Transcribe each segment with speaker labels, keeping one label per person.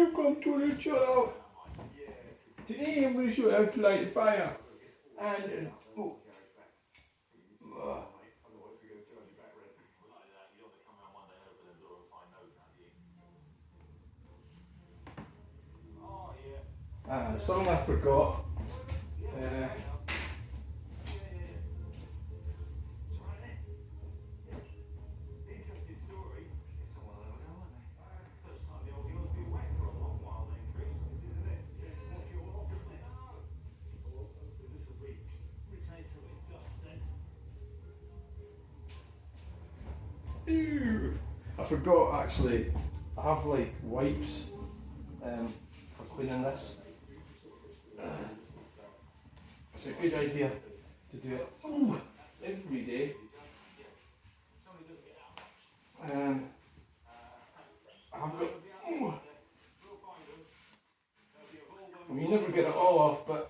Speaker 1: Welcome to the channel. Today I'm going to show you how to light a fire. And something I forgot. I forgot actually. I have like wipes for cleaning this. It's a good idea to do it every day. I have got. I mean, you never get it all off, but.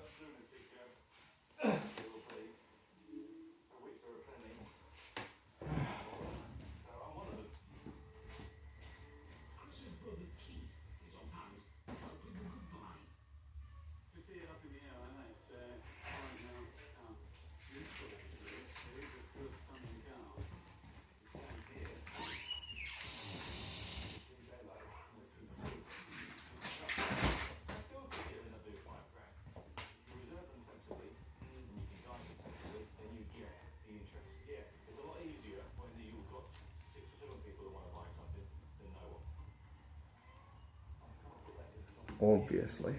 Speaker 1: Obviously.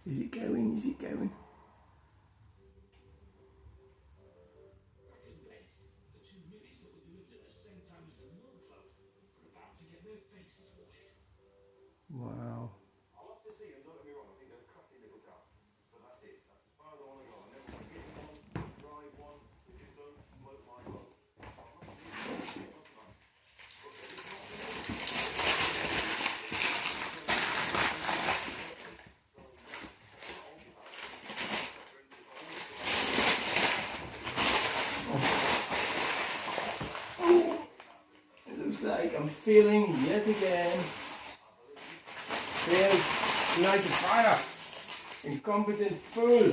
Speaker 1: Is it going? Is it going? Wow. Like I'm failing yet again. Failed to light a fire. Incompetent fool.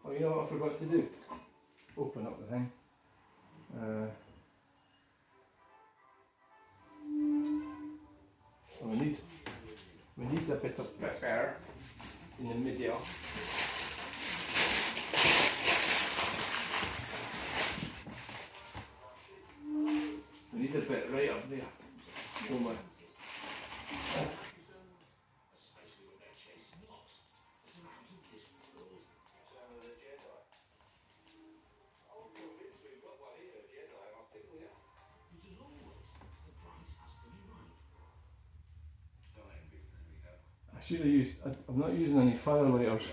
Speaker 1: Oh, you know what I forgot to do? Open up the thing. We need a bit of pepper in the middle. We need a bit right up there. Oh, I should have used, I'm not using any firelighters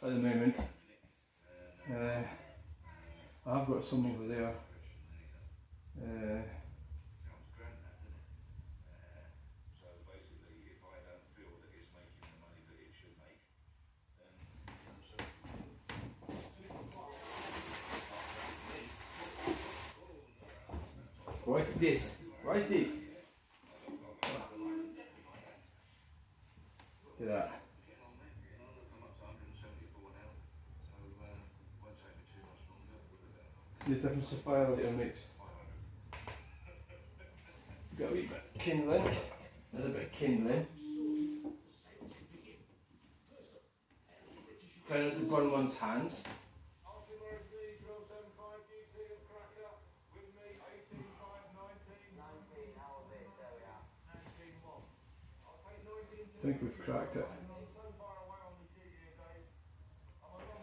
Speaker 1: at the moment. I've got some over there. What's this? What's this? Look at that. The difference of firelighter makes. Got a wee bit of kindling. Another bit of kindling. Try not to burn one's hands. I think we've cracked it.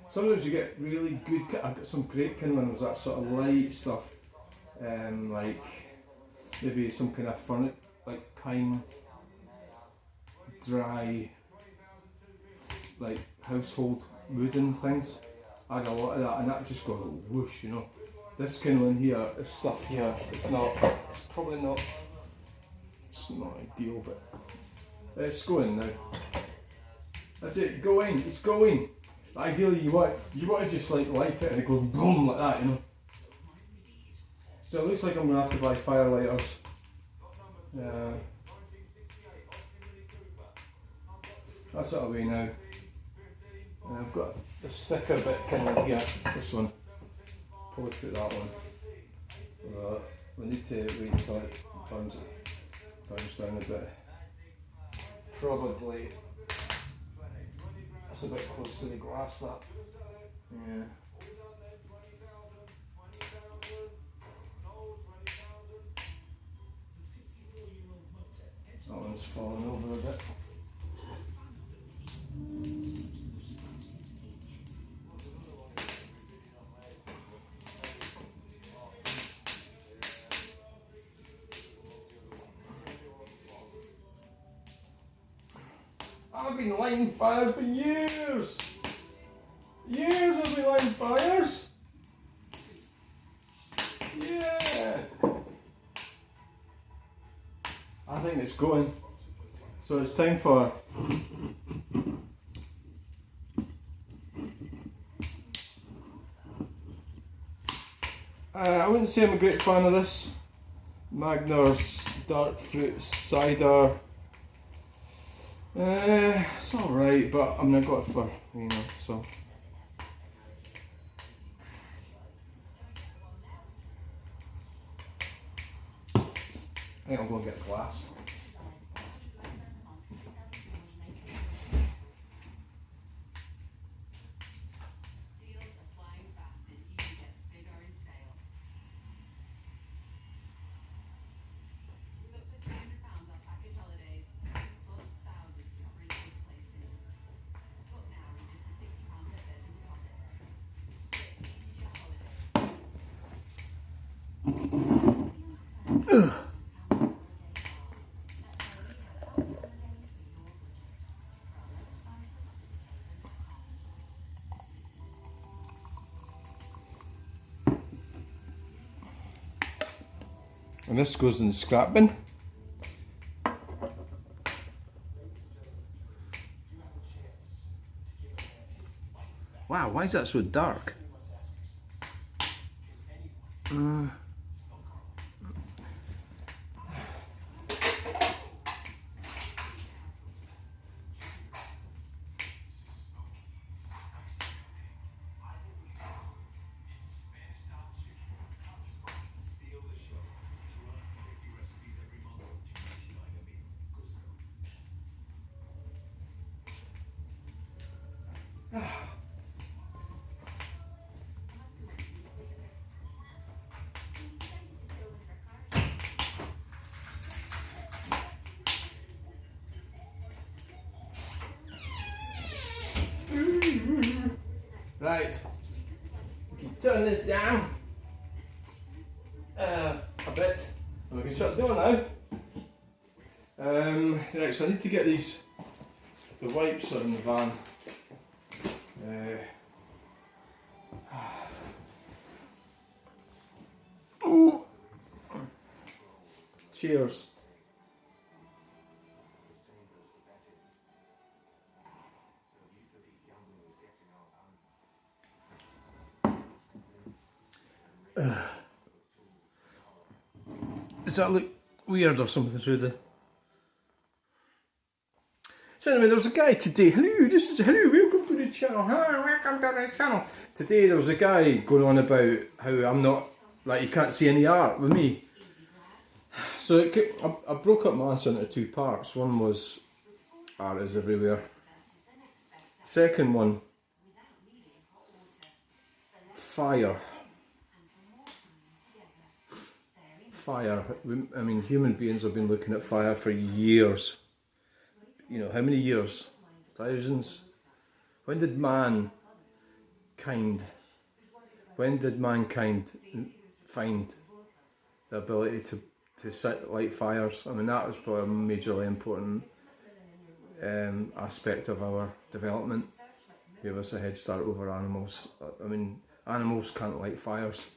Speaker 1: Sometimes you get really good, I've got some great kindling with that sort of light stuff, like maybe some kind of furniture, like pine, dry like household wooden things. I had a lot of that, and that just got a whoosh, you know. This kindling here, this stuff here, it's probably not, it's not ideal, but it's going now. That's it, going, it's going. Ideally you want to just like light it and it goes boom like that, you know. So it looks like I'm going to have to buy fire lighters. That's it away now. I've got this thicker bit kindling here, this one. Probably put that one. We need to wait until it burns down a bit. Probably that's a bit close to the glass, that. Yeah. That one's falling over a bit. I've been lighting fires for years! Years I've been lighting fires! Yeah! I think it's going. So it's time for I wouldn't say I'm a great fan of this. Magmers dark fruit cider. It's alright, but I mean I got it for, you know, so. I think I'll go and get a glass. And this goes in the scrap bin. Wow, why is that so dark? Right, we can turn this down a bit, and we can shut the door now. Right, so I need to get the wipes are in the van. Ooh. Cheers. Does that look weird or something through the... So anyway, there was a guy today, hello, welcome to the channel, hello, welcome to the channel. Today there was a guy going on about how I'm not, like, you can't see any art with me. So I broke up my answer into two parts. One was art is everywhere. Second one, fire. Fire. I mean, human beings have been looking at fire for years. You know, how many years? Thousands? When did mankind find the ability to light fires? I mean, that was probably majorly important aspect of our development gave us a head start over animals. I mean, animals can't light fires,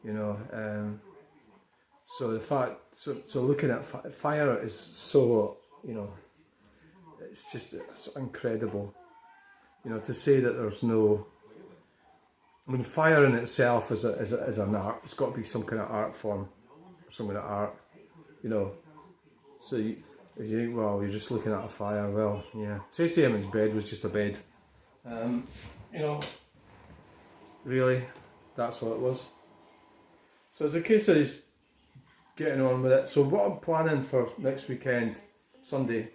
Speaker 1: you know. So the fact, so looking at fire is so, you know, it's incredible, you know, to say that there's no. I mean, fire in itself is an art. It's got to be some kind of art form, some kind of art, you know. So you're just looking at a fire. Well, yeah. Tracy Emin's bed was just a bed. You know, really, that's what it was. So it's a case of just getting on with it. So what I'm planning for next weekend, Sunday,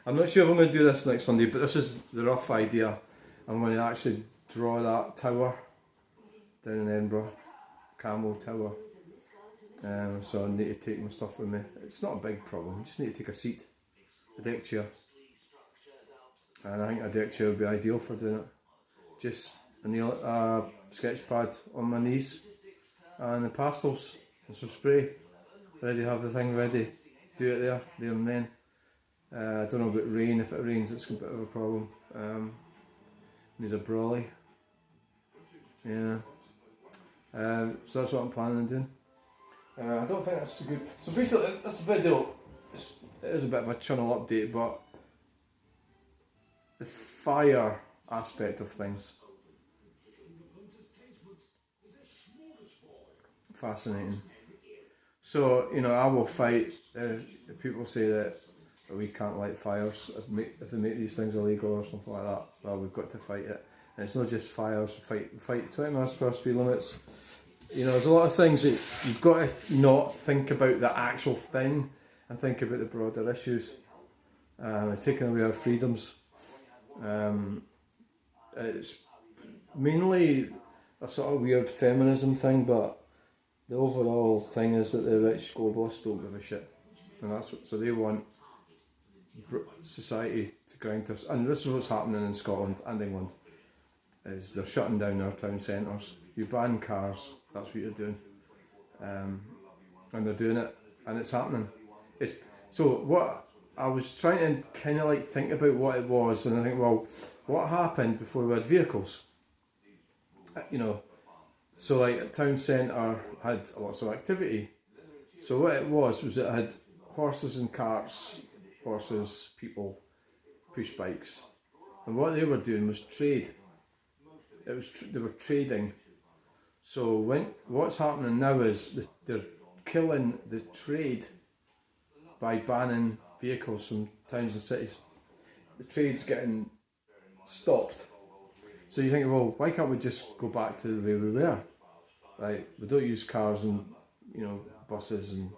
Speaker 1: I'm not sure if I'm going to do this next Sunday, but this is the rough idea. I'm going to actually draw that tower down in Edinburgh, Camel Tower. So I need to take my stuff with me. It's not a big problem, I just need to take a seat, a deck chair. And I think a deck chair would be ideal for doing it. Just a sketch pad on my knees and the pastels and some spray. Ready to have the thing ready. Do it there and then. I don't know about rain. If it rains, it's a bit of a problem. Need a brolly. Yeah. So that's what I'm planning on doing. I don't think that's good. So basically, this video it is a bit of a channel update, but the fire aspect of things, fascinating. So, you know, I will fight if people say that we can't light fires if they make these things illegal or something like that. Well, we've got to fight it. And it's not just fires, fight 20 miles per hour speed limits. You know, there's a lot of things that you've got to not think about the actual thing and think about the broader issues. Taking away our freedoms. It's mainly a sort of weird feminism thing, but the overall thing is that the rich globalists don't give a shit, and that's what, so they want society to grind to us. And this is what's happening in Scotland and England, is they're shutting down our town centres. You ban cars, that's what you're doing, and they're doing it, and it's happening. So what I was trying to kind of like think about what it was, and I think, well, what happened before we had vehicles? You know, so like a town centre had lots of activity. So what it was it had horses and carts, horses, people, push bikes, and what they were doing was trade. They were trading. So what's happening now is they're killing the trade by banning vehicles from towns and cities. The trade's getting stopped. So you think, well, why can't we just go back to the way we were? Right, we don't use cars and, you know, buses and,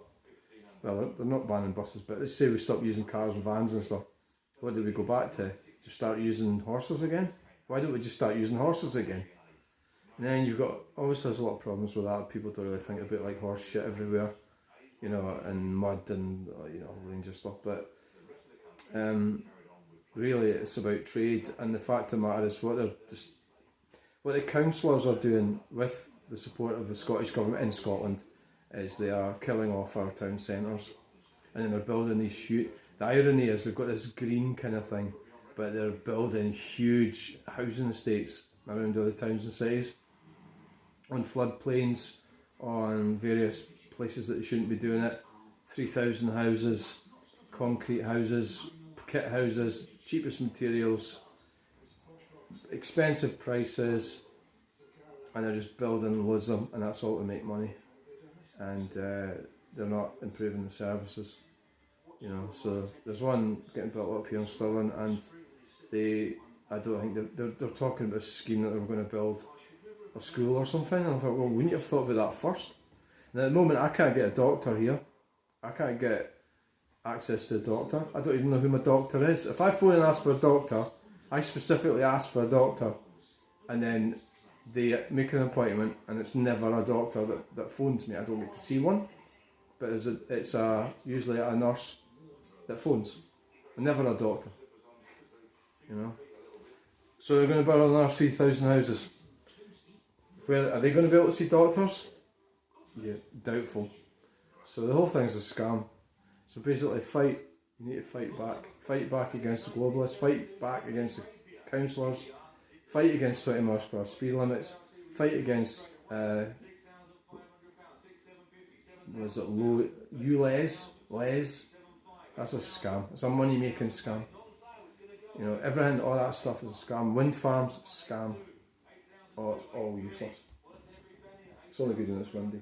Speaker 1: well, they're not banning buses, but let's say we stop using cars and vans and stuff. What do we go back to? To start using horses again? Why don't we just start using horses again? And then you've got, obviously there's a lot of problems with that. People don't really think about like horse shit everywhere, you know, and mud and, you know, a whole range of stuff. But really it's about trade, and the fact of the matter is what the councillors are doing with the support of the Scottish Government in Scotland is they are killing off our town centres, and then they're building these huge, the irony is they've got this green kind of thing, but they're building huge housing estates around all the towns and cities, on floodplains, on various places that they shouldn't be doing it. 3,000 houses, concrete houses, kit houses, cheapest materials, expensive prices, and they're just building loads of them, and that's all to make money. And they're not improving the services, you know. So there's one getting built up here in Stirling, and I don't think they're talking about a scheme that they were going to build a school or something. And I thought, well, wouldn't you have thought about that first? And at the moment, I can't get a doctor here. I can't get access to a doctor. I don't even know who my doctor is. If I phone and ask for a doctor, I specifically ask for a doctor, and then they make an appointment, and it's never a doctor that phones me. I don't get to see one, but it's usually a nurse that phones, and never a doctor, you know. So they're going to build another 3,000 houses. Where are they going to be able to see doctors? Yeah, doubtful. So the whole thing's a scam. So basically fight You need to fight back against the globalists, fight back against the councillors, fight against 20 miles per hour speed limits, fight against was it low ULEZ? That's a scam. It's a money making scam. You know, everything, all that stuff is a scam. Wind farms, scam. Oh, it's all useless. It's only good when it's windy.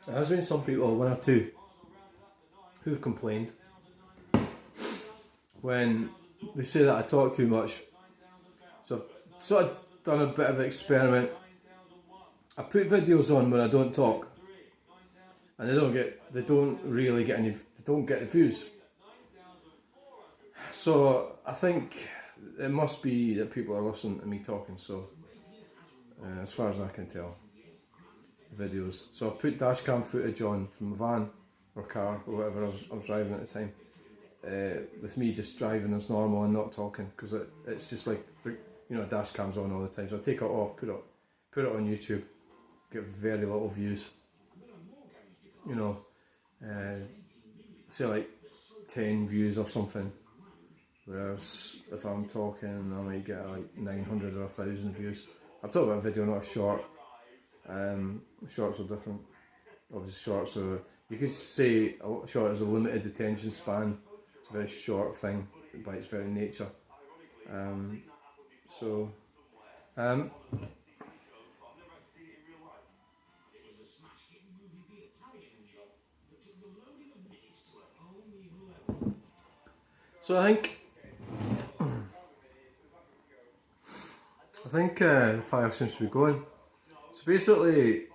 Speaker 1: There has been some people, one or two, who've complained when they say that I talk too much. So I've sort of done a bit of an experiment. I put videos on where I don't talk, and they don't really get any, they don't get the views. So I think it must be that people are listening to me talking. So as far as I can tell, videos. So I put dashcam footage on from a van or car or whatever I was driving at the time, with me just driving as normal and not talking, because it's just like, you know, dash cam's on all the time. So I take it off, put it on YouTube, get very little views. You know, say like 10 views or something. Whereas if I'm talking, I might get like 900 or 1,000 views. I'm talking about a video, not a short. Shorts are different. Obviously, shorts are, you could say a short is a limited attention span. It's a very short thing by its very nature. So I think the fire seems to be going. So basically,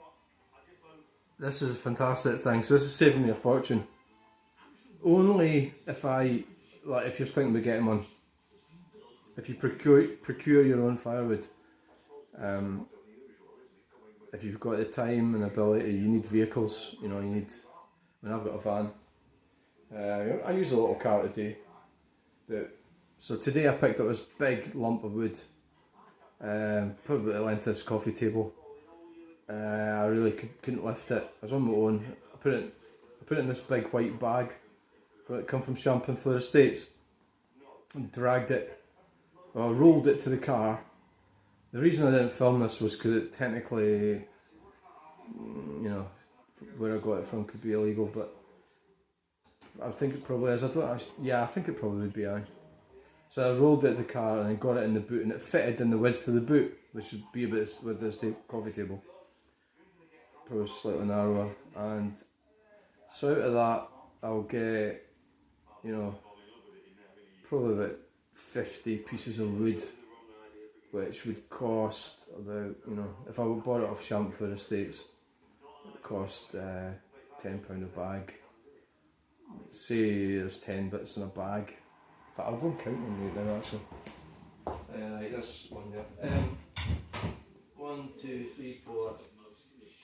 Speaker 1: this is a fantastic thing. So this is saving me a fortune. Only if if you're thinking about getting one, if you procure your own firewood, if you've got the time and ability, you need vehicles. You know, you need. I mean, I've got a van. I use a little car today. So today I picked up this big lump of wood, probably the length of this coffee table. I really couldn't lift it. I was on my own. I put it in this big white bag that come from Champagne Fleur Estates, and dragged it. Well, I rolled it to the car. The reason I didn't film this was because it technically, you know, where I got it from could be illegal, but I think it probably is. I think it probably would be. So I rolled it to the car and I got it in the boot, and it fitted in the width of the boot, which would be about with this coffee table. Probably slightly narrower, and so out of that I'll get, you know, probably about 50 pieces of wood, which would cost about, you know, if I bought it off Champagne Estates, it would cost £10 a bag. Say there's 10 bits in a bag. In fact, I'll go and count them right now actually. There's one there. 1, 2, 3, 4,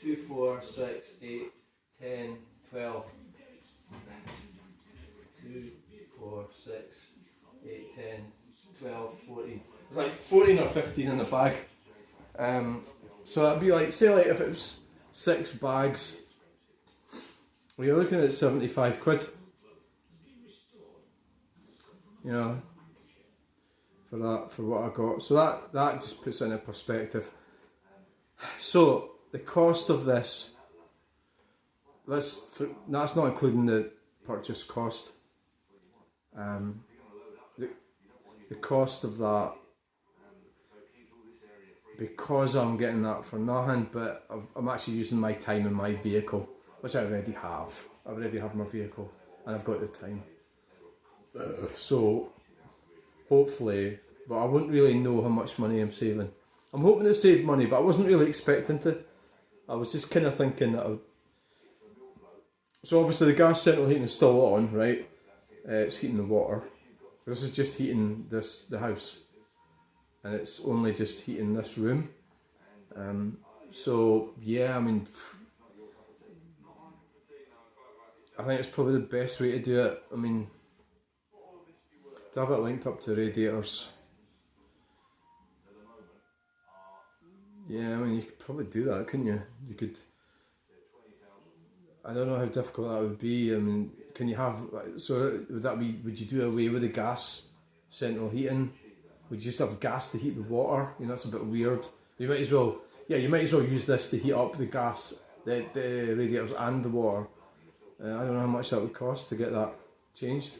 Speaker 1: 2, 4, 6, 8, 10, 12. 2, 4, 6, 8, 10, 12, 14. There's like 14 or 15 in the bag. So that'd be like, say like if it was 6 bags, well, you're looking at 75 quid. You know, for what I got. So that just puts it in a perspective. So the cost of this, that's not including the purchase cost. The cost of that, because I'm getting that for nothing, but I'm actually using my time in my vehicle, which I already have. I already have my vehicle, and I've got the time. So hopefully, but I wouldn't really know how much money I'm saving. I'm hoping to save money, but I wasn't really expecting to. I was just kind of thinking that so obviously the gas central heating is still on, right? It's heating the water. This is just heating the house, and it's only just heating this room. So yeah, I mean, I think it's probably the best way to do it. I mean, to have it linked up to radiators, Yeah, I mean, you could probably do that, couldn't you? You could. I don't know how difficult that would be. I mean, can you have so? Would that be? Would you do away with the gas central heating? Would you just have gas to heat the water? You know, that's a bit weird. You might as well. Yeah, you might as well use this to heat up the gas, the radiators and the water. I don't know how much that would cost to get that changed.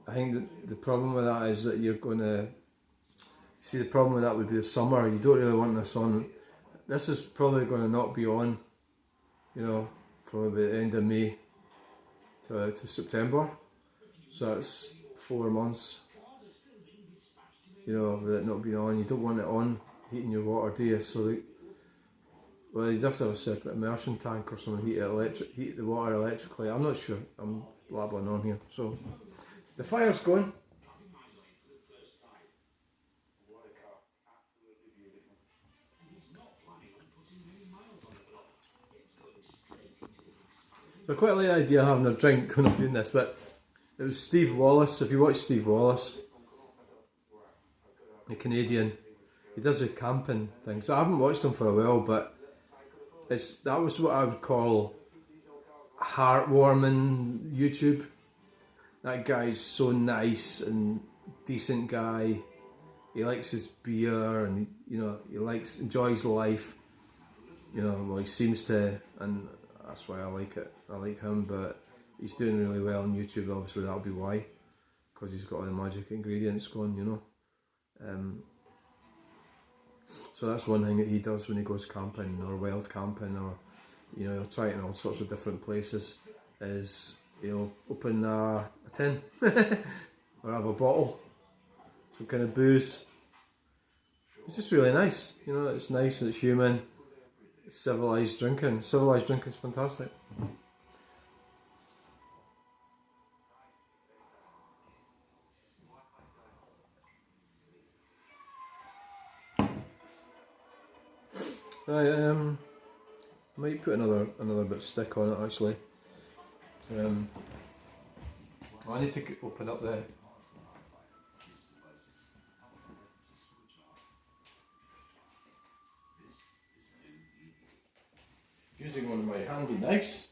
Speaker 1: I think that the problem with that is that you're going to see the problem with that would be the summer. You don't really want this on. This is probably going to not be on, you know, from about the end of May to September. So it's 4 months, you know, with it not being on. You don't want it on heating your water, do you? So, well, you'd have to have a separate immersion tank or something, heat the water electrically. I'm not sure. I'm blabbling on here. So the fire's going. So I quite like the idea of having a drink when I'm doing this, but it was Steve Wallace. If you watch Steve Wallace, the Canadian, he does a camping thing. So I haven't watched him for a while, but that was what I would call heartwarming YouTube. That guy's so nice and decent guy. He likes his beer and he enjoys life. You know, well, he seems to, and that's why I like it. I like him, but he's doing really well on YouTube. Obviously, that'll be why, because he's got all the magic ingredients going. You know, so that's one thing that he does when he goes camping or wild camping, or he'll try it in all sorts of different places. Is he'll open a tin or have a bottle, some kind of booze. It's just really nice. You know, it's nice and it's human. It's civilised drinking. Civilised drinking is fantastic. I might put another bit of stick on it actually. I need to open up the. Using one of my handy knives.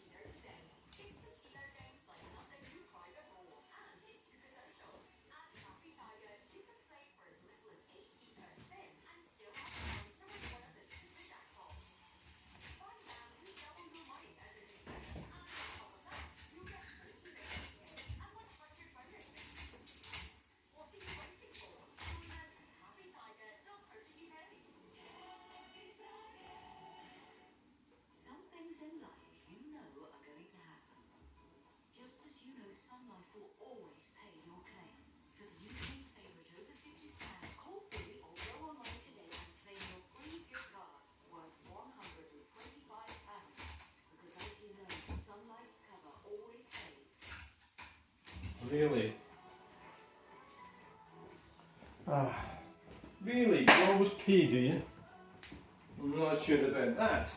Speaker 1: Really? Really? You always pee, do you? I'm not sure about that.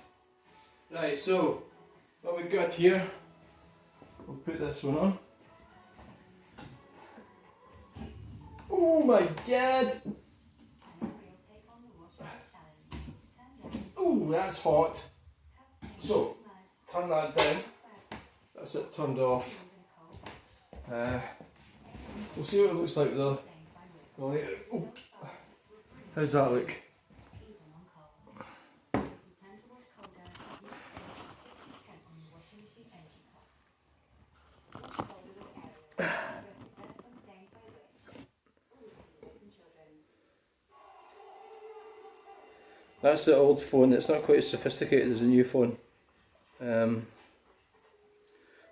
Speaker 1: Right, so what we've got here, we'll put this one on. Oh my god! Oh, that's hot. So, turn that down. That's it turned off. We'll see what it looks like though. Oh. How's that look? That's the old phone. It's not quite as sophisticated as the new phone.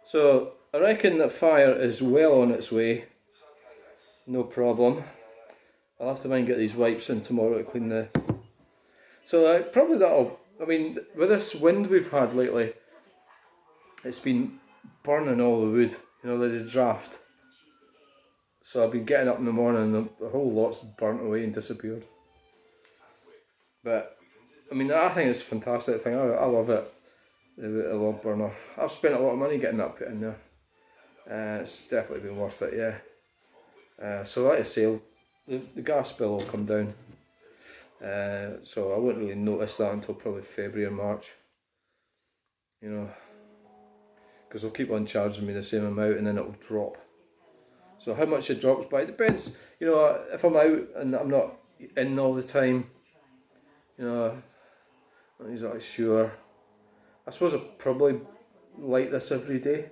Speaker 1: So I reckon that fire is well on its way. No problem. I'll have to mind get these wipes in tomorrow to clean the. So probably that'll. I mean, with this wind we've had lately, it's been burning all the wood. You know, the draft. So I've been getting up in the morning and the whole lot's burnt away and disappeared. But I mean, I think it's a fantastic thing. I love it. The log burner. I've spent a lot of money getting that put in there. It's definitely been worth it, yeah. So like I say, the gas bill will come down. So I won't really notice that until probably February or March. You know, because they'll keep on charging me the same amount and then it'll drop. So how much it drops by depends. You know, if I'm out and I'm not in all the time, you know, I'm not exactly sure. I suppose I probably like this every day.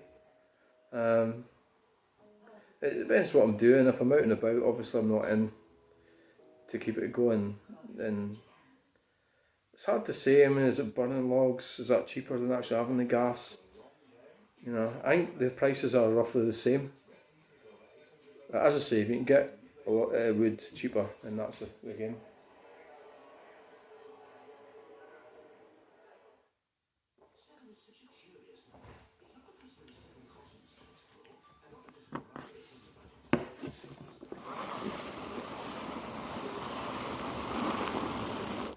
Speaker 1: It depends what I'm doing. If I'm out and about, obviously I'm not in to keep it going. Then it's hard to say. I mean, is it burning logs? Is that cheaper than actually having the gas? You know, I think the prices are roughly the same. As I say, if you can get a lot wood cheaper, then that's the game.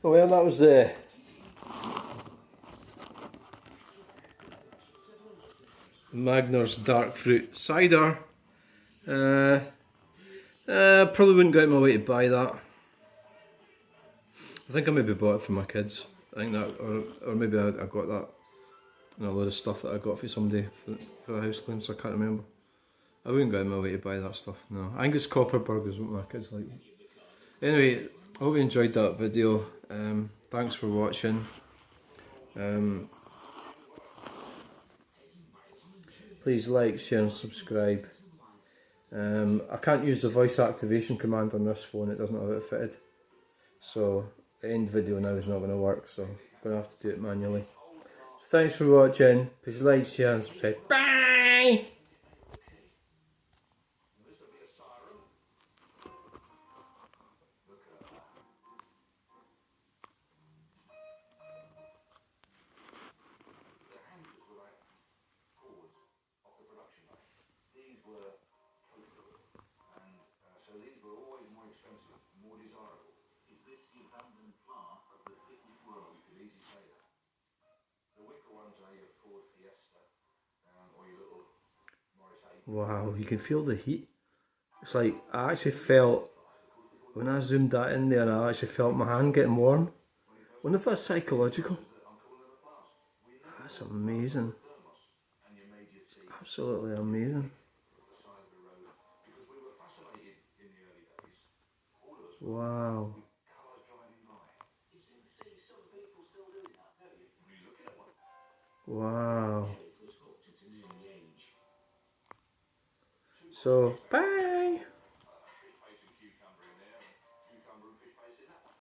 Speaker 1: Oh well, that was the Magner's dark fruit cider. Probably wouldn't go out of my way to buy that. I think I maybe bought it for my kids. I think that, or maybe I got that and a load of stuff that I got for somebody for the house clean, so I can't remember. I wouldn't go out of my way to buy that stuff, no. I think it's copper burgers what my kids like. Anyway, I hope you enjoyed that video. Thanks for watching. Please like, share and subscribe. I can't use the voice activation command on this phone, it doesn't have it fitted. So the end video now is not going to work, so I'm going to have to do it manually. So thanks for watching. Please like, share and subscribe. Bye! Wow, you can feel the heat. It's like, I actually felt, when I zoomed that in there, I actually felt my hand getting warm. I wonder if that's psychological. That's amazing. Absolutely amazing. Wow. Wow. So, bye!